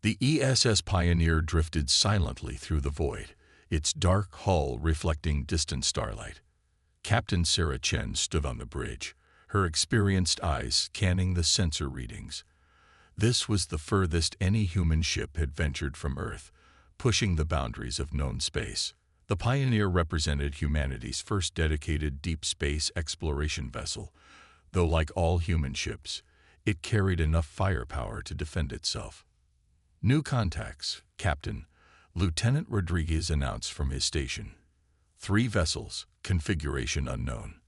The ESS Pioneer drifted silently through the void, its dark hull reflecting distant starlight. Captain Sarah Chen stood on the bridge, her experienced eyes scanning the sensor readings. This was the furthest any human ship had ventured from Earth, pushing the boundaries of known space. The Pioneer represented humanity's first dedicated deep space exploration vessel, though like all human ships, it carried enough firepower to defend itself. "New contacts, Captain," Lieutenant Rodriguez announced from his station. "3 vessels, configuration unknown.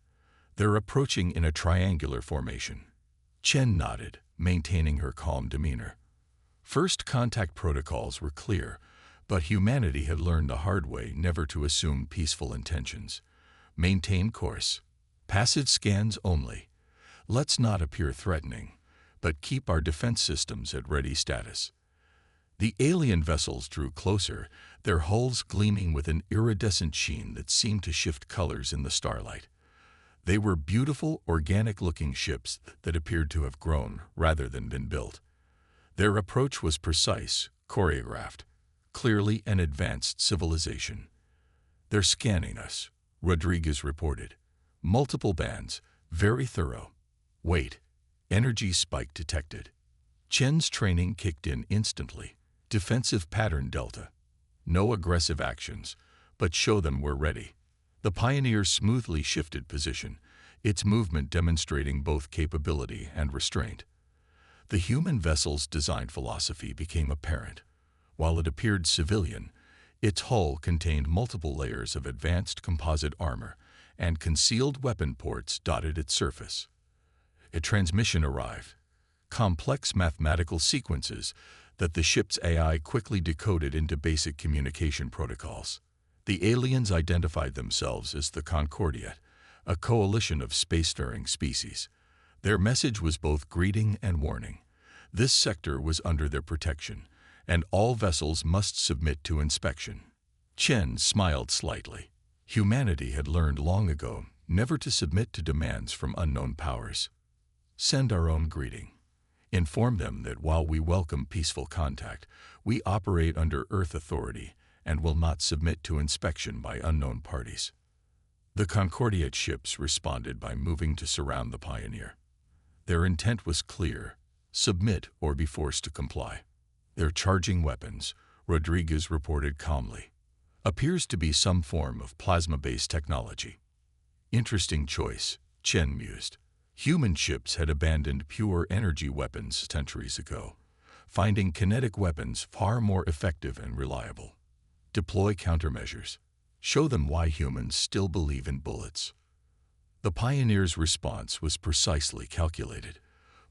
They're approaching in a triangular formation." Chen nodded, maintaining her calm demeanor. First contact protocols were clear, but humanity had learned the hard way never to assume peaceful intentions. Maintain course. Passive scans only. Let's not appear threatening, but keep our defense systems at ready status. The alien vessels drew closer, their hulls gleaming with an iridescent sheen that seemed to shift colors in the starlight. They were beautiful, organic-looking ships that appeared to have grown rather than been built. Their approach was precise, choreographed, clearly an advanced civilization. "They're scanning us," Rodriguez reported. "Multiple bands, very thorough. Wait, energy spike detected." Chen's training kicked in instantly. Defensive pattern delta. No aggressive actions, but show them we're ready. The Pioneer smoothly shifted position, its movement demonstrating both capability and restraint. The human vessel's design philosophy became apparent. While it appeared civilian, its hull contained multiple layers of advanced composite armor, and concealed weapon ports dotted its surface. A transmission arrived. Complex mathematical sequences that the ship's AI quickly decoded into basic communication protocols. The aliens identified themselves as the Concordiat, a coalition of spacefaring species. Their message was both greeting and warning. This sector was under their protection, and all vessels must submit to inspection. Chen smiled slightly. Humanity had learned long ago never to submit to demands from unknown powers. "Send our own greeting. Inform them that while we welcome peaceful contact, we operate under Earth authority and will not submit to inspection by unknown parties." The Concordiat ships responded by moving to surround the Pioneer. Their intent was clear: submit or be forced to comply. "They're charging weapons," Rodriguez reported calmly. "Appears to be some form of plasma-based technology." "Interesting choice," Chen mused. Human ships had abandoned pure energy weapons centuries ago, finding kinetic weapons far more effective and reliable. "Deploy countermeasures. Show them why humans still believe in bullets." The Pioneer's response was precisely calculated.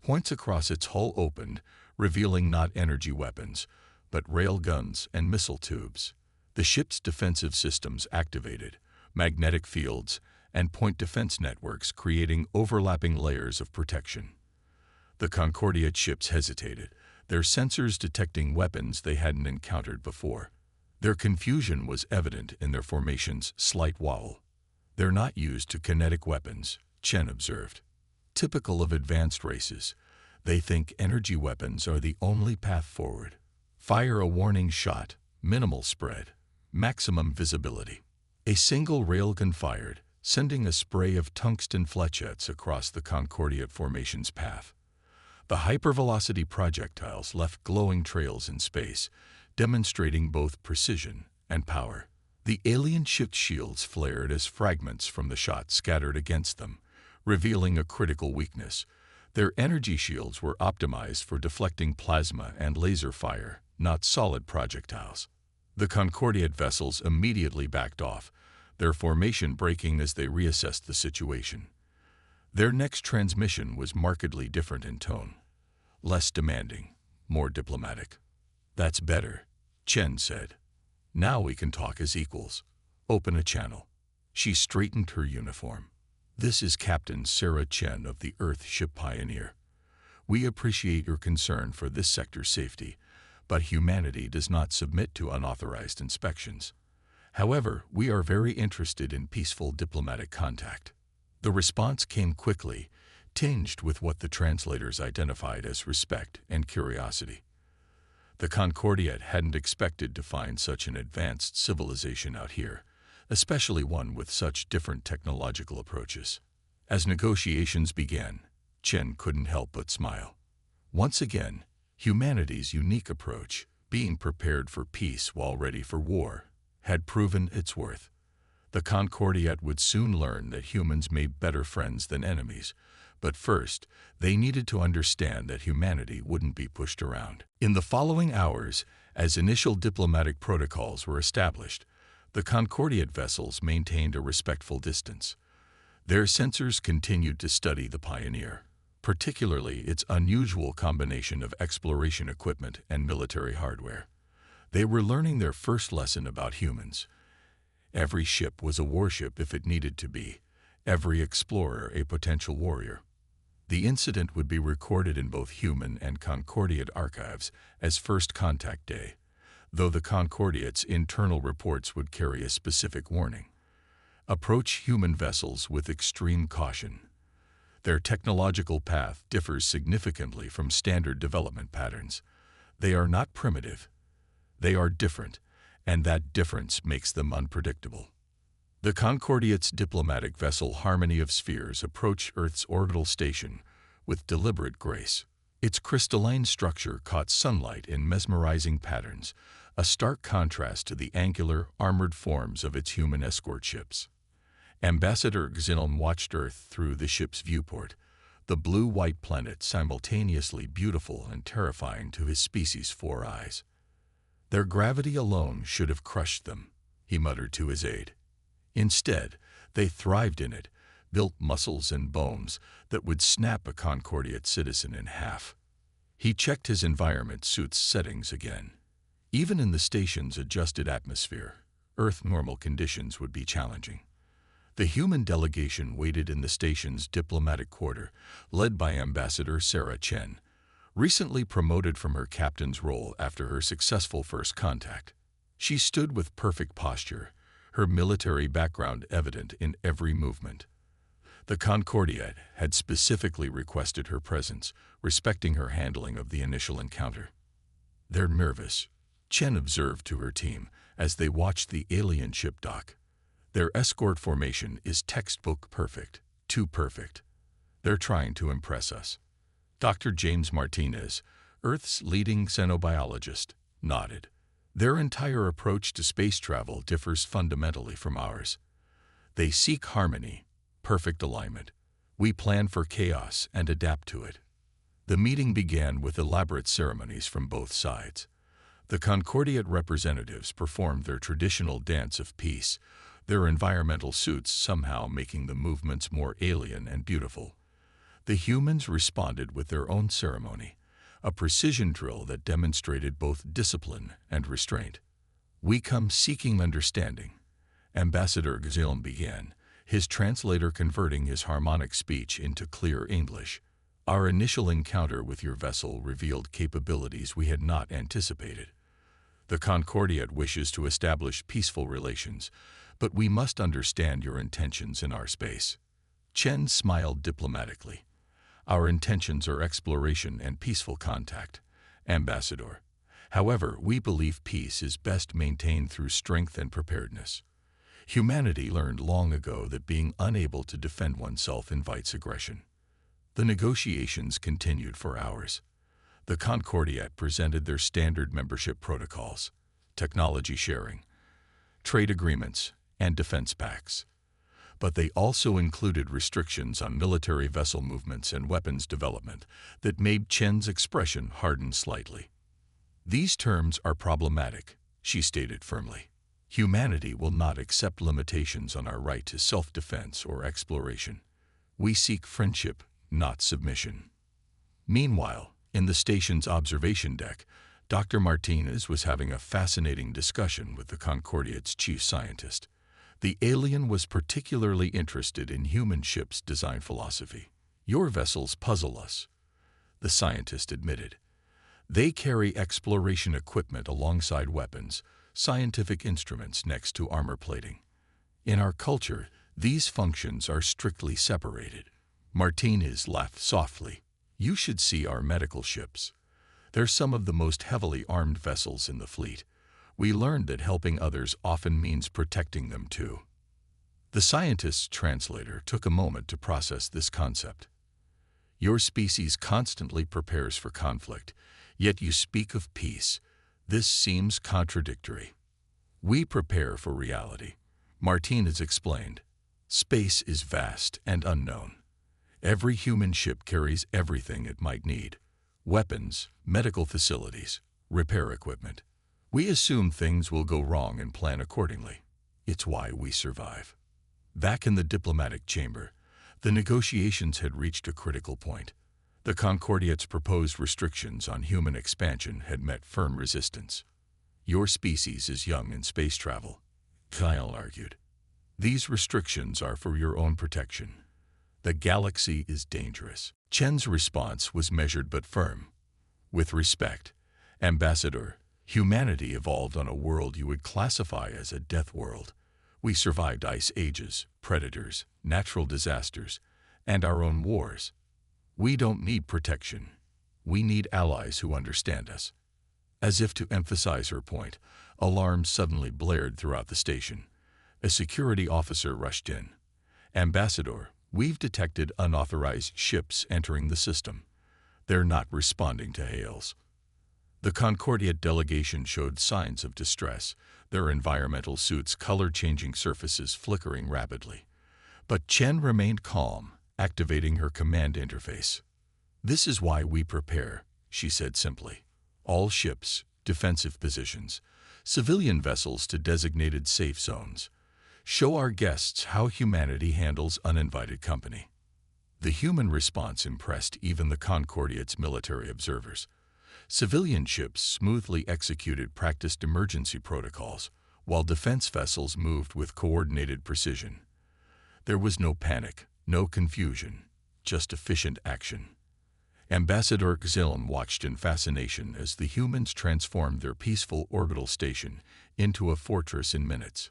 Points across its hull opened, revealing not energy weapons, but rail guns and missile tubes. The ship's defensive systems activated, magnetic fields, and point defense networks creating overlapping layers of protection. The Concordiat ships hesitated, their sensors detecting weapons they hadn't encountered before. Their confusion was evident in their formation's slight wobble. "They're not used to kinetic weapons," Chen observed. "Typical of advanced races, they think energy weapons are the only path forward. Fire a warning shot, minimal spread, maximum visibility." A single railgun fired, sending a spray of tungsten flechettes across the Concordiat formation's path. The hypervelocity projectiles left glowing trails in space, demonstrating both precision and power. The alien ship's shields flared as fragments from the shot scattered against them, revealing a critical weakness. Their energy shields were optimized for deflecting plasma and laser fire, not solid projectiles. The Concordiat vessels immediately backed off, their formation breaking as they reassessed the situation. Their next transmission was markedly different in tone. Less demanding, more diplomatic. "That's better," Chen said. "Now we can talk as equals. Open a channel." She straightened her uniform. "This is Captain Sarah Chen of the Earth Ship Pioneer. We appreciate your concern for this sector's safety, but humanity does not submit to unauthorized inspections. However, we are very interested in peaceful diplomatic contact." The response came quickly, tinged with what the translators identified as respect and curiosity. The Concordiat hadn't expected to find such an advanced civilization out here, especially one with such different technological approaches. As negotiations began, Chen couldn't help but smile. Once again, humanity's unique approach, being prepared for peace while ready for war, had proven its worth. The Concordiat would soon learn that humans made better friends than enemies, but first, they needed to understand that humanity wouldn't be pushed around. In the following hours, as initial diplomatic protocols were established, the Concordiat vessels maintained a respectful distance. Their sensors continued to study the Pioneer, particularly its unusual combination of exploration equipment and military hardware. They were learning their first lesson about humans. Every ship was a warship if it needed to be, every explorer a potential warrior. The incident would be recorded in both human and Concordiat archives as First Contact Day, though the Concordiat's internal reports would carry a specific warning. Approach human vessels with extreme caution. Their technological path differs significantly from standard development patterns. They are not primitive. They are different, and that difference makes them unpredictable. The Concordiat's diplomatic vessel Harmony of Spheres approached Earth's orbital station with deliberate grace. Its crystalline structure caught sunlight in mesmerizing patterns, a stark contrast to the angular, armored forms of its human escort ships. Ambassador Xilm watched Earth through the ship's viewport, the blue-white planet simultaneously beautiful and terrifying to his species' four eyes. Their gravity alone should have crushed them, he muttered to his aide. Instead, they thrived in it, built muscles and bones that would snap a Concordiat citizen in half. He checked his environment suit's settings again. Even in the station's adjusted atmosphere, Earth-normal conditions would be challenging. The human delegation waited in the station's diplomatic quarter, led by Ambassador Sarah Chen, recently promoted from her captain's role after her successful first contact. She stood with perfect posture, her military background evident in every movement. The Concordiat had specifically requested her presence, respecting her handling of the initial encounter. "They're nervous," Chen observed to her team as they watched the alien ship dock. "Their escort formation is textbook perfect, too perfect. They're trying to impress us." Dr. James Martinez, Earth's leading xenobiologist, nodded. "Their entire approach to space travel differs fundamentally from ours. They seek harmony, perfect alignment. We plan for chaos and adapt to it." The meeting began with elaborate ceremonies from both sides. The Concordiat representatives performed their traditional dance of peace, their environmental suits somehow making the movements more alien and beautiful. The humans responded with their own ceremony, a precision drill that demonstrated both discipline and restraint. "We come seeking understanding," Ambassador Xilm began, his translator converting his harmonic speech into clear English. "Our initial encounter with your vessel revealed capabilities we had not anticipated. The Concordiat wishes to establish peaceful relations, but we must understand your intentions in our space." Chen smiled diplomatically. "Our intentions are exploration and peaceful contact, Ambassador. However, we believe peace is best maintained through strength and preparedness. Humanity learned long ago that being unable to defend oneself invites aggression." The negotiations continued for hours. The Concordiat presented their standard membership protocols, technology sharing, trade agreements, and defense pacts. But they also included restrictions on military vessel movements and weapons development that made Chen's expression harden slightly. "These terms are problematic," she stated firmly. "Humanity will not accept limitations on our right to self-defense or exploration. We seek friendship, not submission." Meanwhile, in the station's observation deck, Dr. Martinez was having a fascinating discussion with the Concordiat's chief scientist. The alien was particularly interested in human ships' design philosophy. "Your vessels puzzle us," the scientist admitted. "They carry exploration equipment alongside weapons, scientific instruments next to armor plating. In our culture, these functions are strictly separated." Martinez laughed softly. "You should see our medical ships. They're some of the most heavily armed vessels in the fleet. We learned that helping others often means protecting them too. The scientist's translator took a moment to process this concept. Your species constantly prepares for conflict, yet you speak of peace. This seems contradictory. We prepare for reality. Martinez explained. Space is vast and unknown. Every human ship carries everything it might need: weapons, medical facilities, repair equipment. We assume things will go wrong and plan accordingly. It's why we survive. Back in the diplomatic chamber, the negotiations had reached a critical point. The Concordiate's proposed restrictions on human expansion had met firm resistance. Your species is young in space travel, Kyle argued. These restrictions are for your own protection. The galaxy is dangerous. Chen's response was measured but firm. With respect, Ambassador, humanity evolved on a world you would classify as a death world. We survived ice ages, predators, natural disasters, and our own wars. We don't need protection. We need allies who understand us. As if to emphasize her point, alarms suddenly blared throughout the station. A security officer rushed in. Ambassador, we've detected unauthorized ships entering the system. They're not responding to hails. The Concordiate delegation showed signs of distress, their environmental suits' color-changing surfaces flickering rapidly. But Chen remained calm, activating her command interface. This is why we prepare, she said simply. All ships, defensive positions, civilian vessels to designated safe zones. Show our guests how humanity handles uninvited company. The human response impressed even the Concordiate's military observers. Civilian ships smoothly executed practiced emergency protocols, while defense vessels moved with coordinated precision. There was no panic, no confusion, just efficient action. Ambassador Xilm watched in fascination as the humans transformed their peaceful orbital station into a fortress in minutes.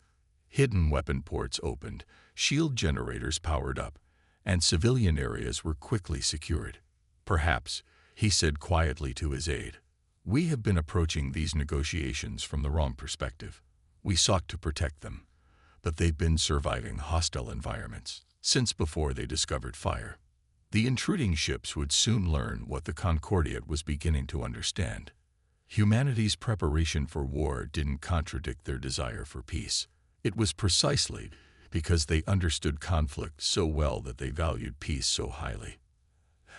Hidden weapon ports opened, shield generators powered up, and civilian areas were quickly secured. Perhaps, he said quietly to his aide, we have been approaching these negotiations from the wrong perspective. We sought to protect them, but they've been surviving hostile environments since before they discovered fire. The intruding ships would soon learn what the Concordiate was beginning to understand. Humanity's preparation for war didn't contradict their desire for peace. It was precisely because they understood conflict so well that they valued peace so highly.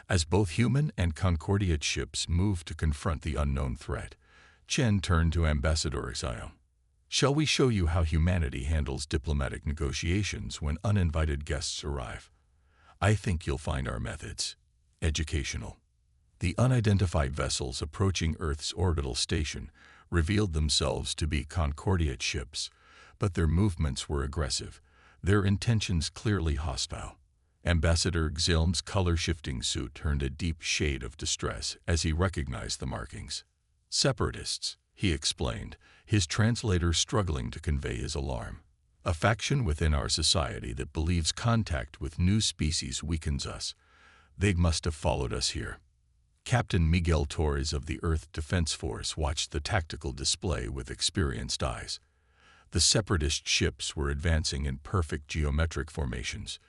As both human and Concordiate ships moved to confront the unknown threat, Chen turned to Ambassador Xilm. Shall we show you how humanity handles diplomatic negotiations when uninvited guests arrive? I think you'll find our methods educational. The unidentified vessels approaching Earth's orbital station revealed themselves to be Concordiate ships, but their movements were aggressive, their intentions clearly hostile. Ambassador Xilm's color-shifting suit turned a deep shade of distress as he recognized the markings. Separatists, he explained, his translator struggling to convey his alarm. A faction within our society that believes contact with new species weakens us. They must have followed us here. Captain Miguel Torres of the Earth Defense Force watched the tactical display with experienced eyes. The separatist ships were advancing in perfect geometric formations,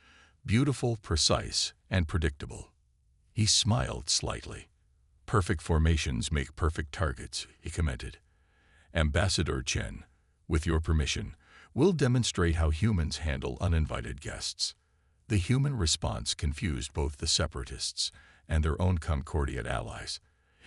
beautiful, precise, and predictable. He smiled slightly. Perfect formations make perfect targets, he commented. Ambassador Chen, with your permission, we'll demonstrate how humans handle uninvited guests. The human response confused both the separatists and their own Concordiate allies.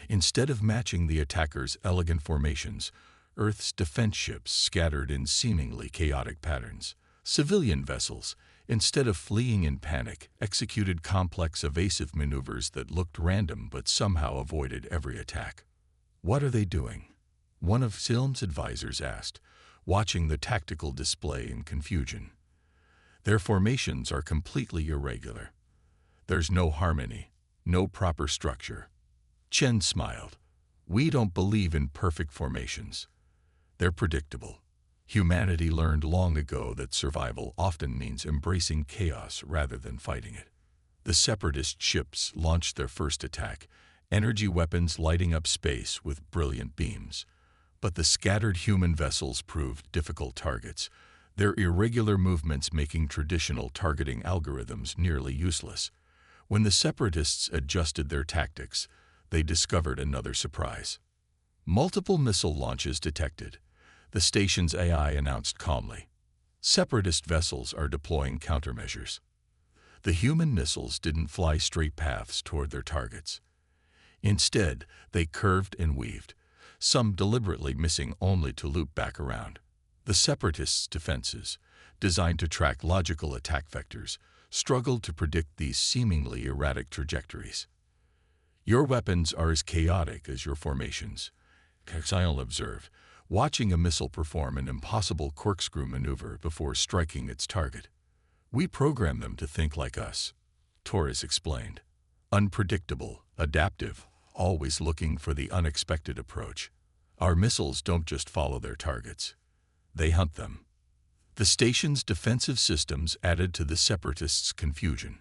Instead of matching the attackers' elegant formations, Earth's defense ships scattered in seemingly chaotic patterns. Civilian vessels, instead of fleeing in panic, executed complex evasive maneuvers that looked random but somehow avoided every attack. What are they doing? One of Xilm's advisors asked, watching the tactical display in confusion. Their formations are completely irregular. There's no harmony, no proper structure. Chen smiled. We don't believe in perfect formations. They're predictable. Humanity learned long ago that survival often means embracing chaos rather than fighting it. The separatist ships launched their first attack, energy weapons lighting up space with brilliant beams. But the scattered human vessels proved difficult targets, their irregular movements making traditional targeting algorithms nearly useless. When the Separatists adjusted their tactics, they discovered another surprise. Multiple missile launches detected. The station's AI announced calmly, "Separatist vessels are deploying countermeasures." The human missiles didn't fly straight paths toward their targets. Instead, they curved and weaved, some deliberately missing only to loop back around. The Separatists' defenses, designed to track logical attack vectors, struggled to predict these seemingly erratic trajectories. "Your weapons are as chaotic as your formations," Exile observed, watching a missile perform an impossible corkscrew maneuver before striking its target. "We program them to think like us," Torres explained. "Unpredictable, adaptive, always looking for the unexpected approach. Our missiles don't just follow their targets. They hunt them." The station's defensive systems added to the Separatists' confusion.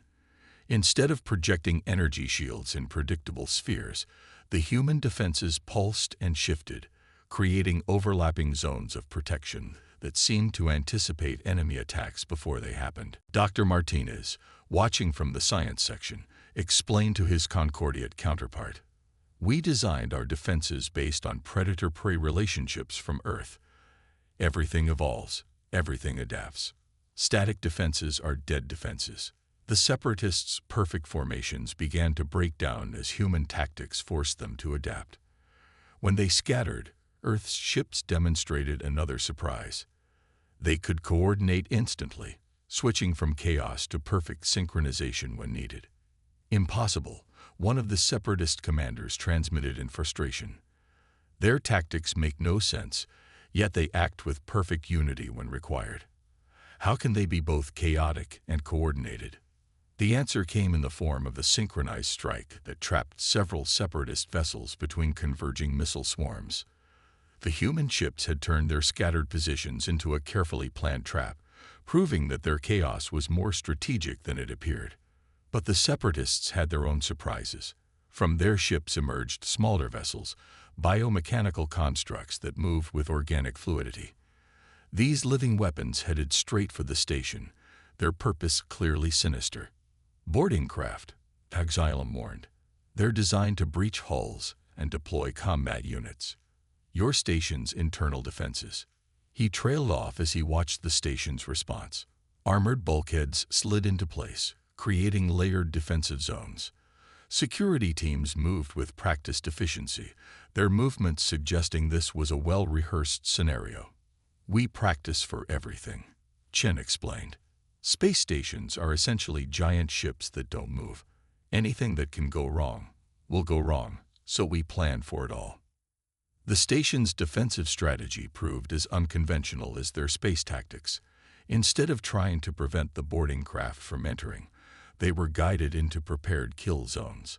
Instead of projecting energy shields in predictable spheres, the human defenses pulsed and shifted, creating overlapping zones of protection that seemed to anticipate enemy attacks before they happened. Dr. Martinez, watching from the science section, explained to his Concordiate counterpart, "We designed our defenses based on predator-prey relationships from Earth. Everything evolves, everything adapts. Static defenses are dead defenses." The Separatists' perfect formations began to break down as human tactics forced them to adapt. When they scattered, Earth's ships demonstrated another surprise. They could coordinate instantly, switching from chaos to perfect synchronization when needed. "Impossible," one of the Separatist commanders transmitted in frustration. "Their tactics make no sense, yet they act with perfect unity when required. How can they be both chaotic and coordinated?" The answer came in the form of a synchronized strike that trapped several Separatist vessels between converging missile swarms. The human ships had turned their scattered positions into a carefully planned trap, proving that their chaos was more strategic than it appeared. But the Separatists had their own surprises. From their ships emerged smaller vessels, biomechanical constructs that moved with organic fluidity. These living weapons headed straight for the station, their purpose clearly sinister. "Boarding craft," Exilum warned. "They're designed to breach hulls and deploy combat units. Your station's internal defenses." He trailed off as he watched the station's response. Armored bulkheads slid into place, creating layered defensive zones. Security teams moved with practiced efficiency, their movements suggesting this was a well-rehearsed scenario. "We practice for everything," Chen explained. "Space stations are essentially giant ships that don't move. Anything that can go wrong will go wrong, so we plan for it all." The station's defensive strategy proved as unconventional as their space tactics. Instead of trying to prevent the boarding craft from entering, they were guided into prepared kill zones.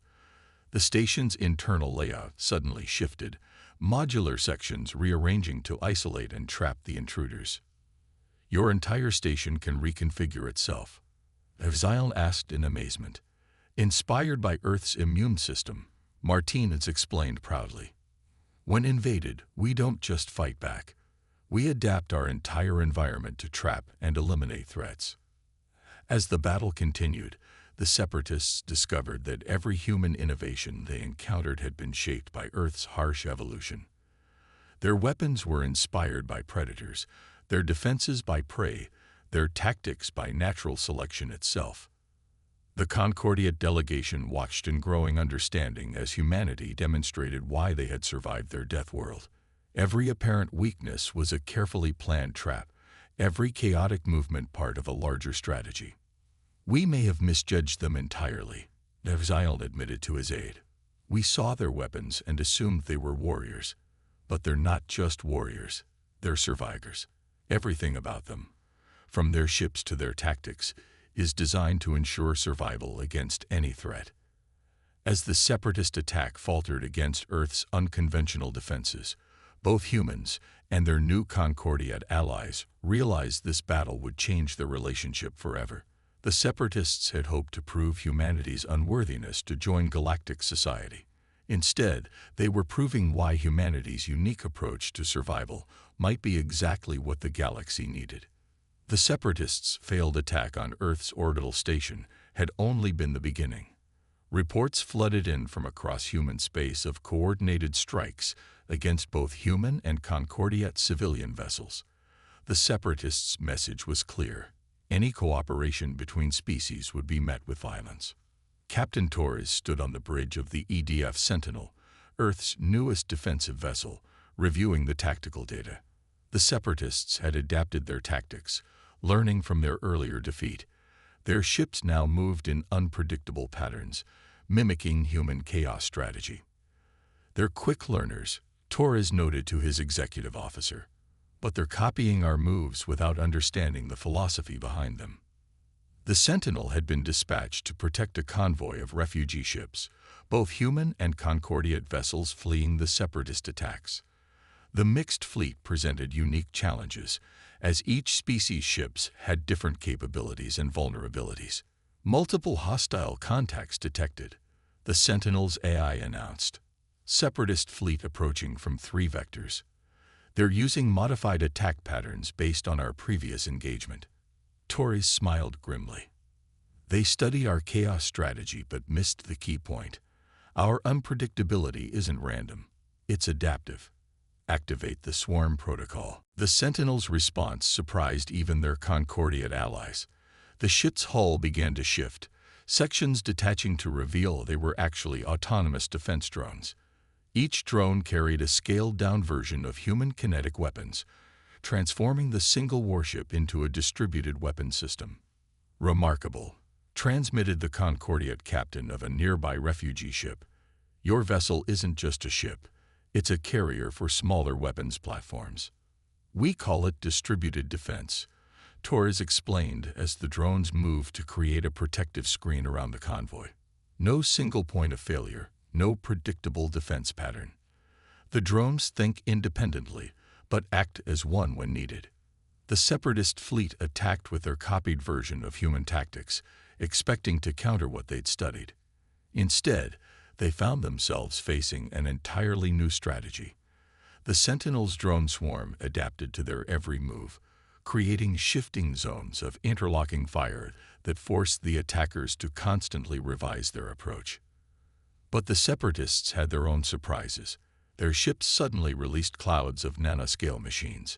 The station's internal layout suddenly shifted, modular sections rearranging to isolate and trap the intruders. "Your entire station can reconfigure itself," Exile asked in amazement. "Inspired by Earth's immune system," Martinez explained proudly. "When invaded, we don't just fight back. We adapt our entire environment to trap and eliminate threats." As the battle continued, the Separatists discovered that every human innovation they encountered had been shaped by Earth's harsh evolution. Their weapons were inspired by predators, their defenses by prey, their tactics by natural selection itself. The Concordia delegation watched in growing understanding as humanity demonstrated why they had survived their death world. Every apparent weakness was a carefully planned trap, every chaotic movement part of a larger strategy. "We may have misjudged them entirely," Exile admitted to his aide. "We saw their weapons and assumed they were warriors. But they're not just warriors, they're survivors. Everything about them, from their ships to their tactics, is designed to ensure survival against any threat." As the Separatist attack faltered against Earth's unconventional defenses, both humans and their new Concordiad allies realized this battle would change their relationship forever. The Separatists had hoped to prove humanity's unworthiness to join galactic society. Instead, they were proving why humanity's unique approach to survival might be exactly what the galaxy needed. The Separatists' failed attack on Earth's orbital station had only been the beginning. Reports flooded in from across human space of coordinated strikes against both human and Concordiat civilian vessels. The Separatists' message was clear. Any cooperation between species would be met with violence. Captain Torres stood on the bridge of the EDF Sentinel, Earth's newest defensive vessel, reviewing the tactical data. The Separatists had adapted their tactics, learning from their earlier defeat. Their ships now moved in unpredictable patterns, mimicking human chaos strategy. "They're quick learners," Torres noted to his executive officer, "but they're copying our moves without understanding the philosophy behind them." The Sentinel had been dispatched to protect a convoy of refugee ships, both human and Concordiat vessels fleeing the Separatist attacks. The mixed fleet presented unique challenges, as each species' ships had different capabilities and vulnerabilities. Multiple hostile contacts detected, the Sentinel's AI announced. Separatist fleet approaching from 3 vectors. "They're using modified attack patterns based on our previous engagement." Torres smiled grimly. "They study our chaos strategy but missed the key point. Our unpredictability isn't random. It's adaptive. Activate the swarm protocol." The Sentinel's response surprised even their Concordiat allies. The ship's hull began to shift, sections detaching to reveal they were actually autonomous defense drones. Each drone carried a scaled-down version of human kinetic weapons, transforming the single warship into a distributed weapon system. "Remarkable," transmitted the Concordiat captain of a nearby refugee ship. "Your vessel isn't just a ship. It's a carrier for smaller weapons platforms. We call it distributed defense," Torres explained as the drones moved to create a protective screen around the convoy. "No single point of failure, no predictable defense pattern. The drones think independently, but act as one when needed." The Separatist fleet attacked with their copied version of human tactics, expecting to counter what they'd studied. Instead, they found themselves facing an entirely new strategy. The Sentinel's drone swarm adapted to their every move, creating shifting zones of interlocking fire that forced the attackers to constantly revise their approach. But the Separatists had their own surprises. Their ships suddenly released clouds of nanoscale machines,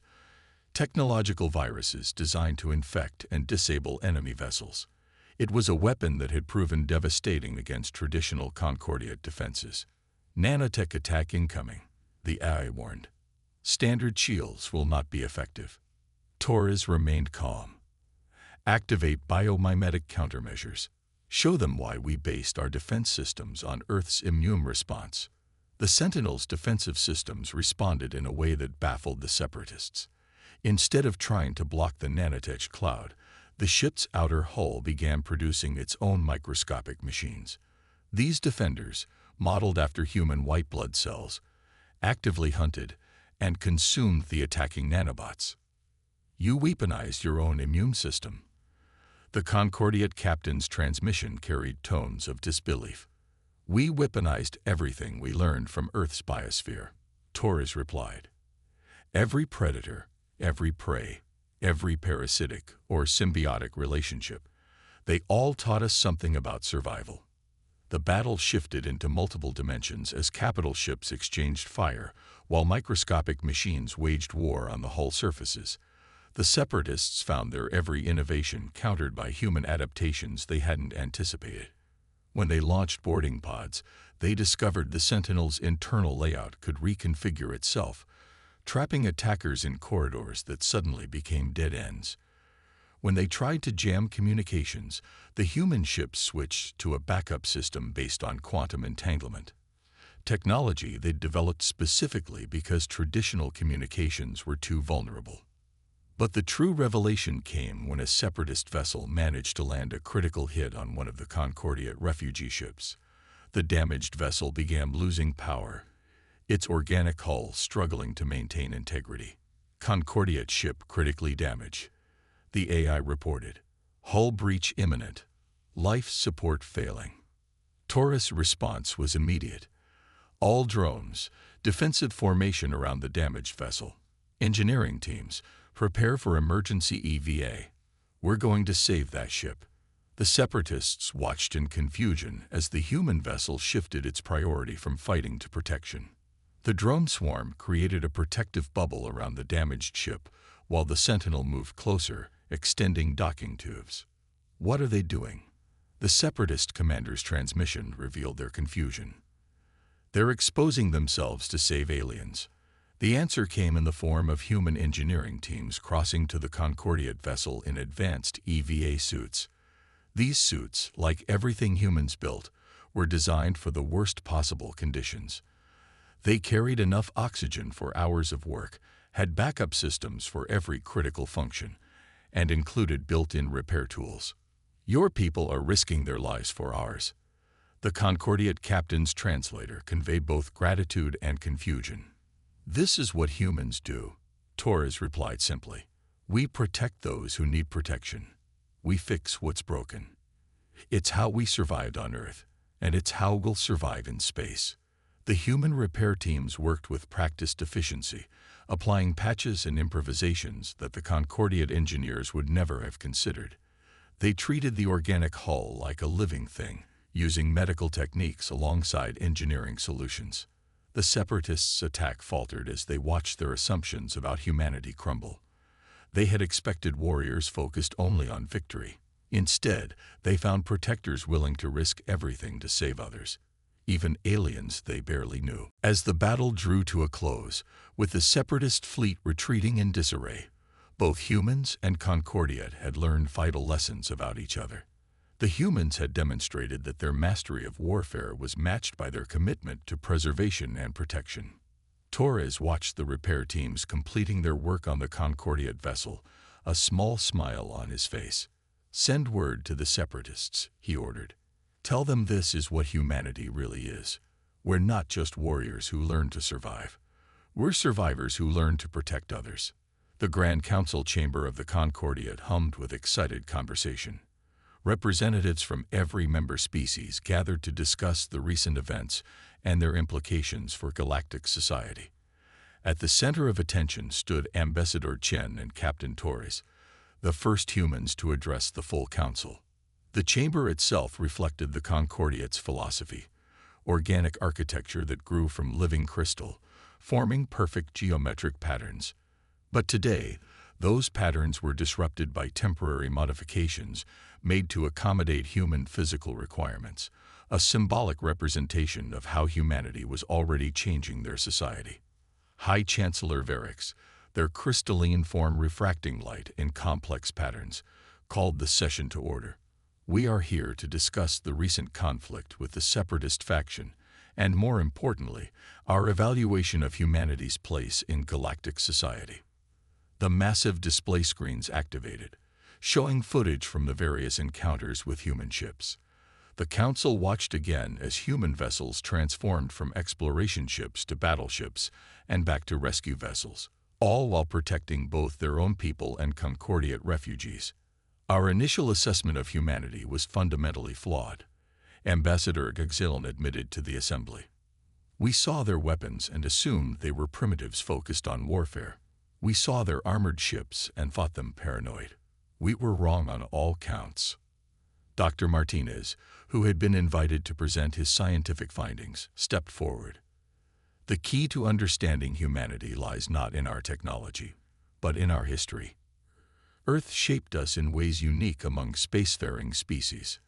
technological viruses designed to infect and disable enemy vessels. It was a weapon that had proven devastating against traditional Concordiat defenses. "Nanotech attack incoming," the AI warned. "Standard shields will not be effective." Torres remained calm. "Activate biomimetic countermeasures. Show them why we based our defense systems on Earth's immune response." The Sentinel's defensive systems responded in a way that baffled the Separatists. Instead of trying to block the nanotech cloud, the ship's outer hull began producing its own microscopic machines. These defenders, modeled after human white blood cells, actively hunted and consumed the attacking nanobots. "You weaponized your own immune system." The Concordiat captain's transmission carried tones of disbelief. "We weaponized everything we learned from Earth's biosphere," Torres replied. "Every predator, every prey, every parasitic or symbiotic relationship. They all taught us something about survival." The battle shifted into multiple dimensions as capital ships exchanged fire, while microscopic machines waged war on the hull surfaces. The Separatists found their every innovation countered by human adaptations they hadn't anticipated. When they launched boarding pods, they discovered the Sentinel's internal layout could reconfigure itself, trapping attackers in corridors that suddenly became dead ends. When they tried to jam communications, the human ships switched to a backup system based on quantum entanglement. Technology they'd developed specifically because traditional communications were too vulnerable. But the true revelation came when a Separatist vessel managed to land a critical hit on one of the Concordiat refugee ships. The damaged vessel began losing power, its organic hull struggling to maintain integrity. "Concordiat ship critically damaged," the AI reported. "Hull breach imminent. Life support failing." Torres' response was immediate. All drones, defensive formation around the damaged vessel. Engineering teams, prepare for emergency EVA. We're going to save that ship. The Separatists watched in confusion as the human vessel shifted its priority from fighting to protection. The drone swarm created a protective bubble around the damaged ship, while the Sentinel moved closer, extending docking tubes. What are they doing? The Separatist commander's transmission revealed their confusion. They're exposing themselves to save aliens. The answer came in the form of human engineering teams crossing to the Concordiate vessel in advanced EVA suits. These suits, like everything humans built, were designed for the worst possible conditions. They carried enough oxygen for hours of work, had backup systems for every critical function, and included built-in repair tools. Your people are risking their lives for ours. The Concordiate captain's translator conveyed both gratitude and confusion. This is what humans do, Torres replied simply. We protect those who need protection. We fix what's broken. It's how we survived on Earth, and it's how we'll survive in space. The human repair teams worked with practiced efficiency, applying patches and improvisations that the Concordiate engineers would never have considered. They treated the organic hull like a living thing, using medical techniques alongside engineering solutions. The Separatists' attack faltered as they watched their assumptions about humanity crumble. They had expected warriors focused only on victory. Instead, they found protectors willing to risk everything to save others, even aliens they barely knew. As the battle drew to a close, with the Separatist fleet retreating in disarray, both humans and Concordiate had learned vital lessons about each other. The humans had demonstrated that their mastery of warfare was matched by their commitment to preservation and protection. Torres watched the repair teams completing their work on the Concordiate vessel, a small smile on his face. Send word to the Separatists, he ordered. Tell them this is what humanity really is. We're not just warriors who learn to survive. We're survivors who learn to protect others. The Grand Council chamber of the Concordiate hummed with excited conversation. Representatives from every member species gathered to discuss the recent events and their implications for galactic society. At the center of attention stood Ambassador Chen and Captain Torres, the first humans to address the full council. The chamber itself reflected the Concordiate's philosophy, organic architecture that grew from living crystal, forming perfect geometric patterns. But today, those patterns were disrupted by temporary modifications made to accommodate human physical requirements, a symbolic representation of how humanity was already changing their society. High Chancellor Varix, their crystalline form refracting light in complex patterns, called the session to order. We are here to discuss the recent conflict with the Separatist faction, and more importantly, our evaluation of humanity's place in galactic society. The massive display screens activated, showing footage from the various encounters with human ships. The Council watched again as human vessels transformed from exploration ships to battleships and back to rescue vessels, all while protecting both their own people and Concordiate refugees. Our initial assessment of humanity was fundamentally flawed, Ambassador Gagzilin admitted to the Assembly. We saw their weapons and assumed they were primitives focused on warfare. We saw their armored ships and thought them paranoid. We were wrong on all counts. Dr. Martinez, who had been invited to present his scientific findings, stepped forward. The key to understanding humanity lies not in our technology, but in our history. Earth shaped us in ways unique among spacefaring species.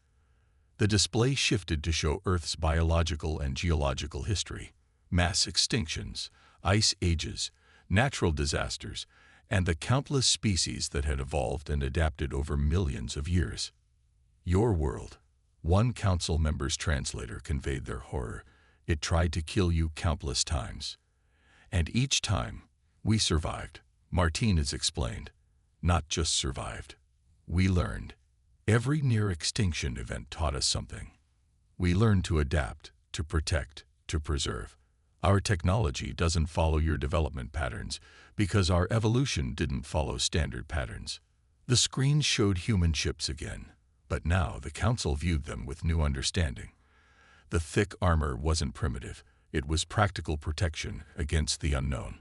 The display shifted to show Earth's biological and geological history, mass extinctions, ice ages, natural disasters, and the countless species that had evolved and adapted over millions of years. Your world, one council member's translator conveyed their horror. It tried to kill you countless times. And each time, we survived, Martinez explained. Not just survived. We learned. Every near-extinction event taught us something. We learned to adapt, to protect, to preserve. Our technology doesn't follow your development patterns because our evolution didn't follow standard patterns. The screen showed human ships again, but now the Council viewed them with new understanding. The thick armor wasn't primitive. It was practical protection against the unknown.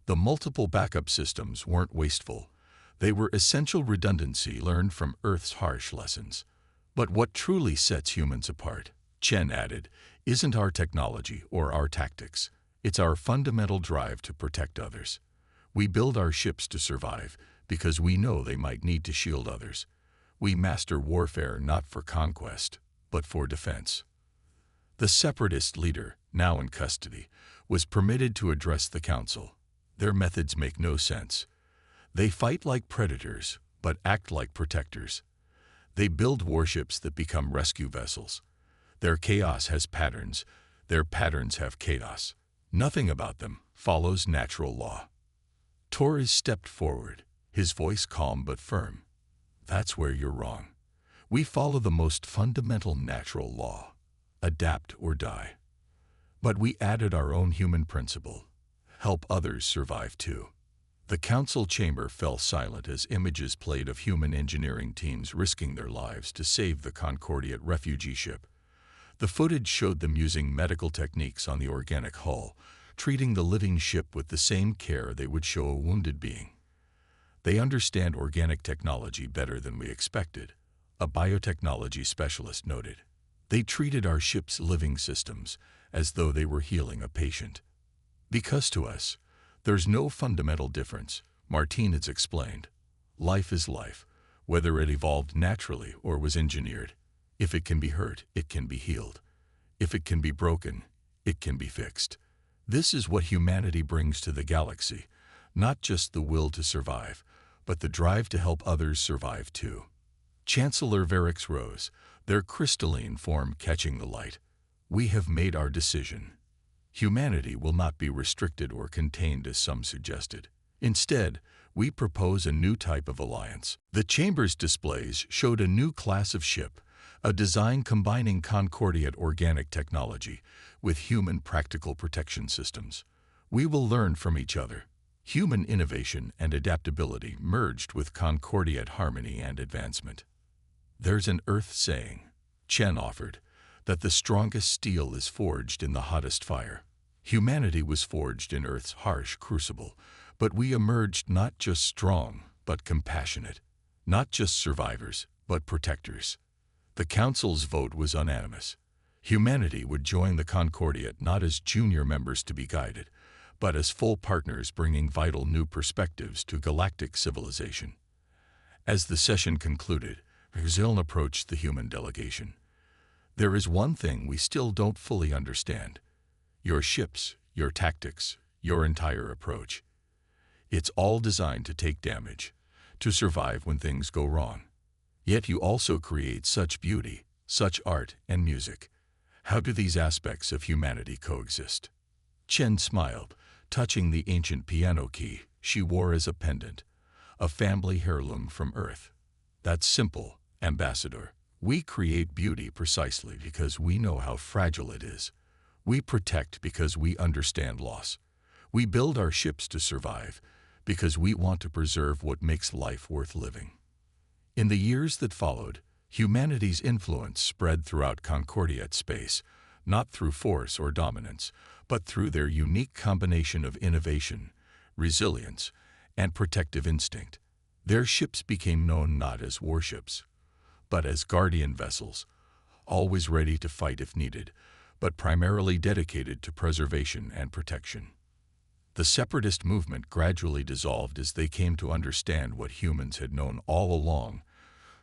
The multiple backup systems weren't wasteful. They were essential redundancy learned from Earth's harsh lessons. But what truly sets humans apart, Chen added, isn't our technology or our tactics. It's our fundamental drive to protect others. We build our ships to survive because we know they might need to shield others. We master warfare not for conquest, but for defense. The separatist leader, now in custody, was permitted to address the council. Their methods make no sense. They fight like predators, but act like protectors. They build warships that become rescue vessels. Their chaos has patterns. Their patterns have chaos. Nothing about them follows natural law. Torres stepped forward, his voice calm but firm. That's where you're wrong. We follow the most fundamental natural law: adapt or die. But we added our own human principle: help others survive too. The council chamber fell silent as images played of human engineering teams risking their lives to save the Concordiate refugee ship. The footage showed them using medical techniques on the organic hull, treating the living ship with the same care they would show a wounded being. They understand organic technology better than we expected, a biotechnology specialist noted. They treated our ship's living systems as though they were healing a patient. Because to us, there's no fundamental difference, Martinez explained. Life is life, whether it evolved naturally or was engineered. If it can be hurt, it can be healed. If it can be broken, it can be fixed. This is what humanity brings to the galaxy, not just the will to survive, but the drive to help others survive too. Chancellor Varix rose, their crystalline form catching the light. We have made our decision. Humanity will not be restricted or contained as some suggested. Instead, we propose a new type of alliance. The chamber's displays showed a new class of ship, a design combining Concordiate organic technology with human practical protection systems. We will learn from each other. Human innovation and adaptability merged with Concordiate harmony and advancement. There's an Earth saying, Chen offered, that the strongest steel is forged in the hottest fire. Humanity was forged in Earth's harsh crucible, but we emerged not just strong, but compassionate. Not just survivors, but protectors. The Council's vote was unanimous. Humanity would join the Concordiate not as junior members to be guided, but as full partners bringing vital new perspectives to galactic civilization. As the session concluded, Ziln approached the human delegation. There is one thing we still don't fully understand. Your ships, your tactics, your entire approach. It's all designed to take damage, to survive when things go wrong. Yet you also create such beauty, such art and music. How do these aspects of humanity coexist? Chen smiled, touching the ancient piano key she wore as a pendant, a family heirloom from Earth. That's simple, Ambassador. We create beauty precisely because we know how fragile it is. We protect because we understand loss. We build our ships to survive because we want to preserve what makes life worth living. In the years that followed, humanity's influence spread throughout Concordiate space, not through force or dominance, but through their unique combination of innovation, resilience, and protective instinct. Their ships became known not as warships, but as guardian vessels, always ready to fight if needed, but primarily dedicated to preservation and protection. The separatist movement gradually dissolved as they came to understand what humans had known all along.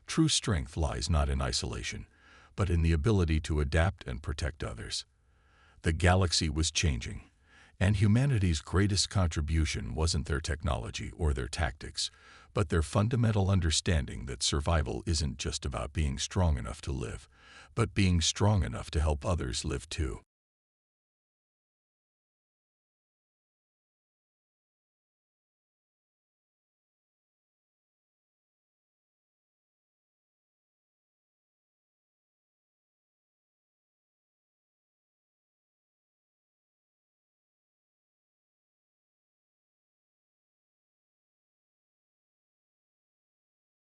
True strength lies not in isolation, but in the ability to adapt and protect others. The galaxy was changing, and humanity's greatest contribution wasn't their technology or their tactics, but their fundamental understanding that survival isn't just about being strong enough to live, but being strong enough to help others live too.